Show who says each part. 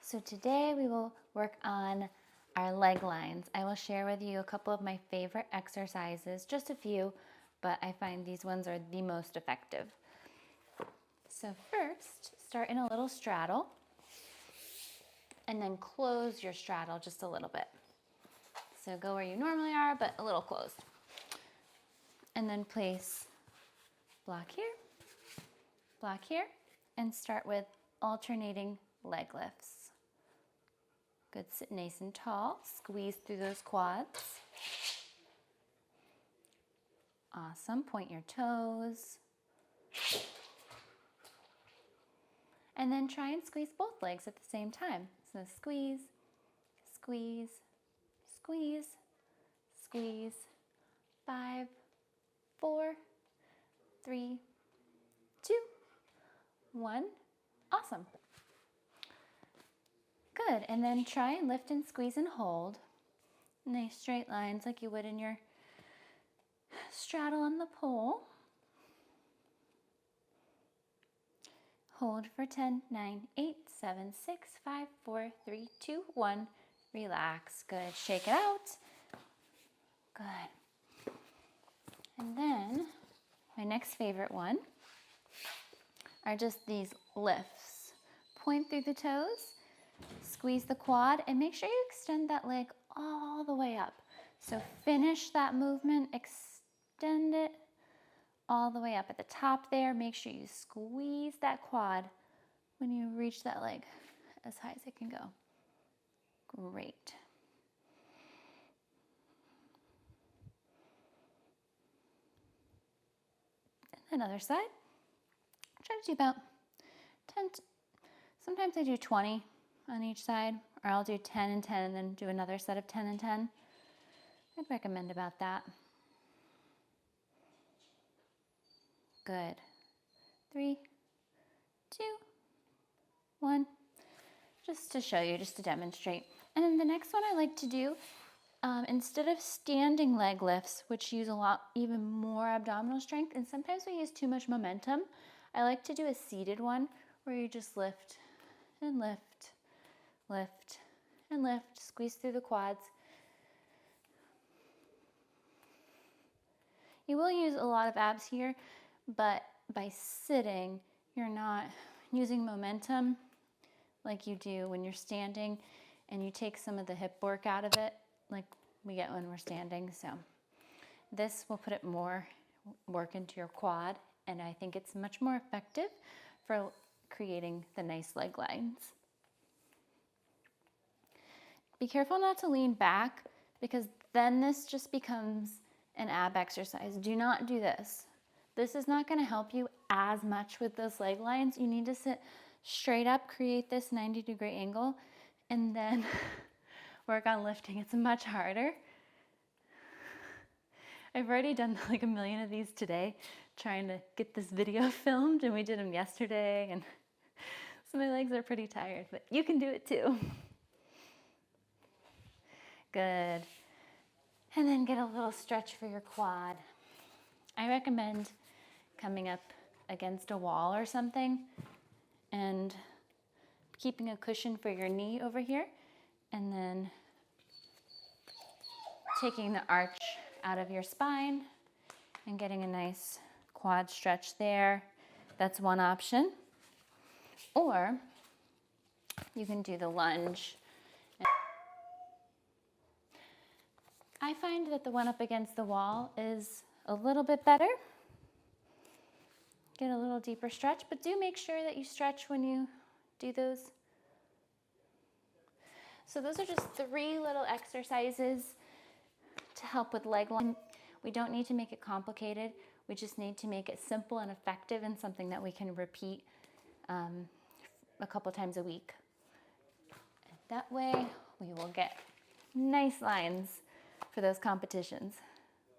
Speaker 1: So today we will work on our leg lines. I will share with you a couple of my favorite exercises, just a few, but I find these ones are the most effective. So first, start in a little straddle and then close your straddle just a little bit. So go where you normally are, but a little closed. And then place block here, and start with alternating leg lifts. Good, sit nice and tall, squeeze through those quads. Awesome, point your toes. And then try and squeeze both legs at the same time. So squeeze, squeeze, squeeze, squeeze. 5, 4, 3, 2, 1. Awesome. Good, and then try and lift and squeeze and hold. Nice straight lines like you would in your straddle on the pole. Hold for 10, 9, 8, 7, 6, 5, 4, 3, 2, 1. Relax. Good. Shake it out. Good. And then my next favorite one are just these lifts. Point through the toes, squeeze the quad, and make sure you extend that leg all the way up. So finish that movement, extend it all the way up at the top there. Make sure you squeeze that quad when you reach that leg as high as it can go. Great. And other side. Try to do about 10, sometimes I do 20 on each side, or I'll do 10 and 10 and then do another set of 10 and 10. I'd recommend about that. Good. 3, 2, 1. Just to show you, just to demonstrate. And then the next one I like to do, instead of standing leg lifts, which use even more abdominal strength, and sometimes we use too much momentum, I like to do a seated one where you just lift and lift, lift and lift, squeeze through the quads. You will use a lot of abs here, but by sitting, you're not using momentum like you do when you're standing, and you take some of the hip work out of it like we get when we're standing. So this will put it more work into your quad, and I think it's much more effective for creating the nice leg lines. Be careful not to lean back, because then this just becomes an ab exercise. Do not do this. This is not going to help you as much with those leg lines. You need to sit straight up, create this 90-degree angle, and then work on lifting. It's much harder. I've already done like a million of these today, trying to get this video filmed, and we did them yesterday, and so my legs are pretty tired, but you can do it too. Good. And then get a little stretch for your quad. I recommend coming up against a wall or something and keeping a cushion for your knee over here, and then taking the arch out of your spine and getting a nice quad stretch there. That's one option. Or you can do the lunge. I find that the one up against the wall is a little bit better. Get a little deeper stretch, but do make sure that you stretch when you do those. So those are just 3 little exercises to help with leg length. We don't need to make it complicated. We just need to make it simple and effective, and something that we can repeat a couple times a week. That way we will get nice lines for those competitions.